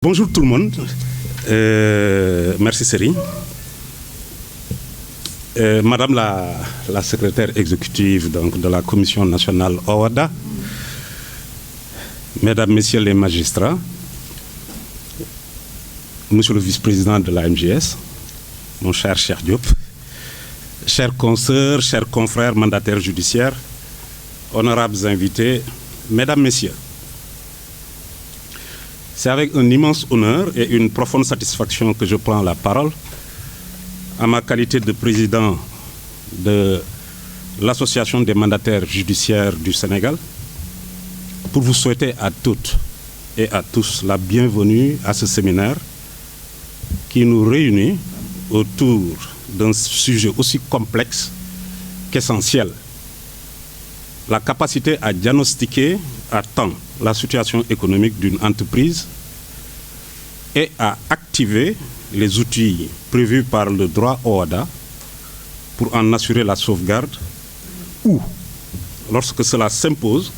Bonjour tout le monde. Merci Serigne. Madame la secrétaire exécutive donc, de la Commission nationale OHADA, Mesdames, Messieurs les magistrats, Monsieur le vice-président de la MJS, mon cher Cheikh Diop, chers consoeurs, chers confrères mandataires judiciaires, honorables invités, Mesdames, Messieurs, c'est avec un immense honneur et une profonde satisfaction que je prends la parole en ma qualité de président de l'Association des mandataires judiciaires du Sénégal pour vous souhaiter à toutes et à tous la bienvenue à ce séminaire qui nous réunit autour d'un sujet aussi complexe qu'essentiel. La capacité à diagnostiquer à temps la situation économique d'une entreprise et à activer les outils prévus par le droit OHADA pour en assurer la sauvegarde ou, lorsque cela s'impose,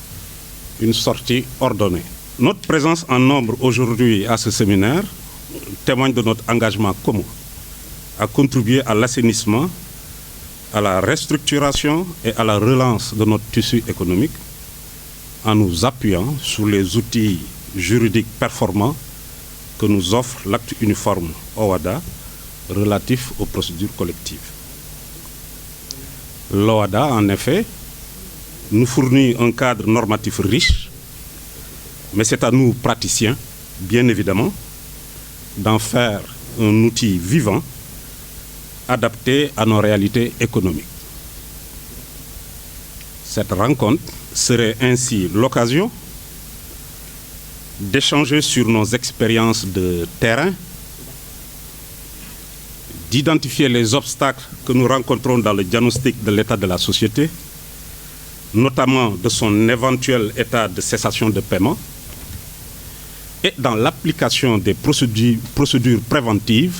une sortie ordonnée. Notre présence en nombre aujourd'hui à ce séminaire témoigne de notre engagement commun à contribuer à l'assainissement, à la restructuration et à la relance de notre tissu économique en nous appuyant sur les outils juridiques performants que nous offre l'acte uniforme OHADA relatif aux procédures collectives. L'OHADA, en effet, nous fournit un cadre normatif riche, mais c'est à nous, praticiens, bien évidemment, d'en faire un outil vivant, adapté à nos réalités économiques. Cette rencontre serait ainsi l'occasion d'échanger sur nos expériences de terrain, d'identifier les obstacles que nous rencontrons dans le diagnostic de l'état de la société, notamment de son éventuel état de cessation de paiement, et dans l'application des procédures préventives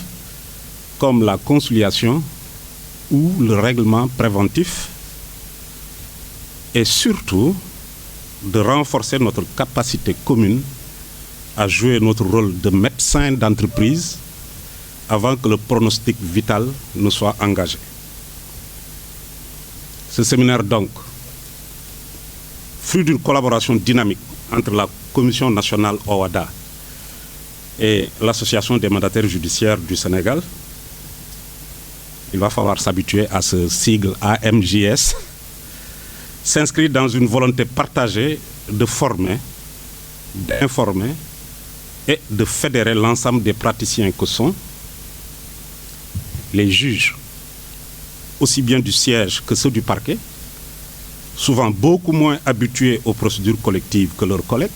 comme la conciliation ou le règlement préventif, et surtout de renforcer notre capacité commune à jouer notre rôle de médecin d'entreprise avant que le pronostic vital ne soit engagé. Ce séminaire donc, fruit d'une collaboration dynamique entre la Commission nationale OHADA et l'Association des mandataires judiciaires du Sénégal, il va falloir s'habituer à ce sigle AMJS, s'inscrit dans une volonté partagée de former, d'informer et de fédérer l'ensemble des praticiens que sont les juges, aussi bien du siège que ceux du parquet, souvent beaucoup moins habitués aux procédures collectives que leurs collègues,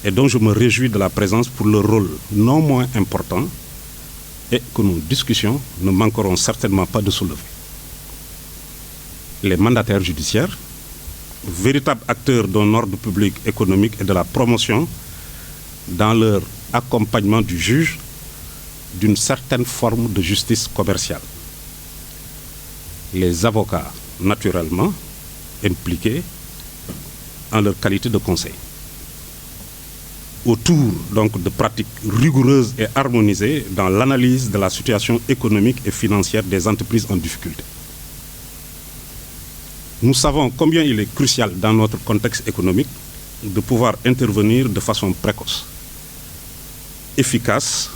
et dont je me réjouis de la présence pour leur rôle non moins important et que nos discussions ne manqueront certainement pas de soulever. Les mandataires judiciaires, véritables acteurs d'un ordre public économique et de la promotion dans leur accompagnement du juge d'une certaine forme de justice commerciale. Les avocats, naturellement, impliqués en leur qualité de conseil. Autour donc de pratiques rigoureuses et harmonisées dans l'analyse de la situation économique et financière des entreprises en difficulté. Nous savons combien il est crucial dans notre contexte économique de pouvoir intervenir de façon précoce, efficace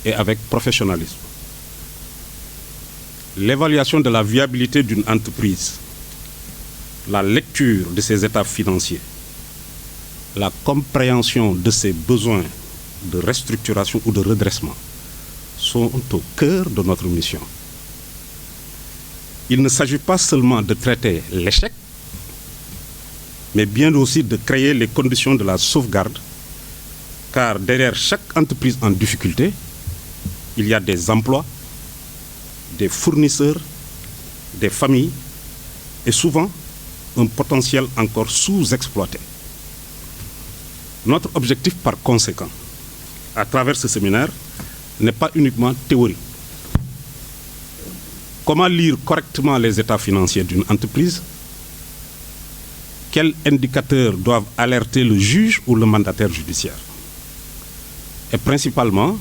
et avec professionnalisme. L'évaluation de la viabilité d'une entreprise, la lecture de ses états financiers, la compréhension de ses besoins de restructuration ou de redressement sont au cœur de notre mission. Il ne s'agit pas seulement de traiter l'échec, mais bien aussi de créer les conditions de la sauvegarde, car derrière chaque entreprise en difficulté, il y a des emplois, des fournisseurs, des familles et souvent un potentiel encore sous-exploité. Notre objectif par conséquent, à travers ce séminaire, n'est pas uniquement théorique. Comment lire correctement les états financiers d'une entreprise? Quels indicateurs doivent alerter le juge ou le mandataire judiciaire? et principalement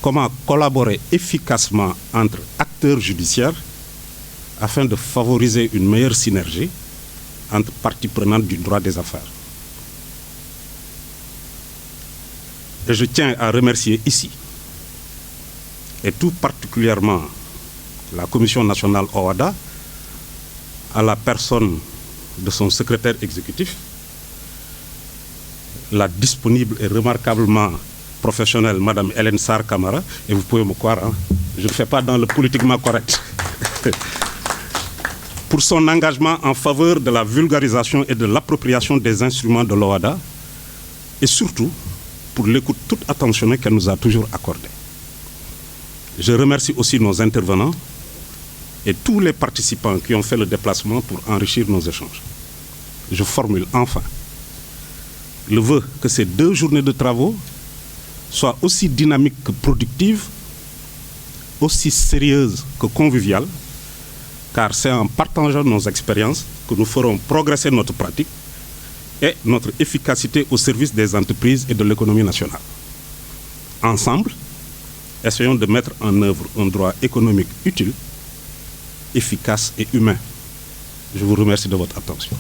comment collaborer efficacement entre acteurs judiciaires afin de favoriser une meilleure synergie entre parties prenantes du droit des affaires. Et je tiens à remercier ici, et tout particulièrement la Commission nationale OHADA, à la personne de son secrétaire exécutif, la disponible et remarquablement professionnelle Madame Hélène Sarr Camara, et vous pouvez me croire, hein, je ne fais pas dans le politiquement correct, pour son engagement en faveur de la vulgarisation et de l'appropriation des instruments de l'OHADA, et surtout pour l'écoute toute attentionnée qu'elle nous a toujours accordée. Je remercie aussi nos intervenants et tous les participants qui ont fait le déplacement pour enrichir nos échanges. Je formule enfin le vœu que ces 2 journées de travaux soient aussi dynamiques que productives, aussi sérieuses que conviviales, car c'est en partageant nos expériences que nous ferons progresser notre pratique et notre efficacité au service des entreprises et de l'économie nationale. Ensemble, essayons de mettre en œuvre un droit économique utile, efficace et humain. Je vous remercie de votre attention.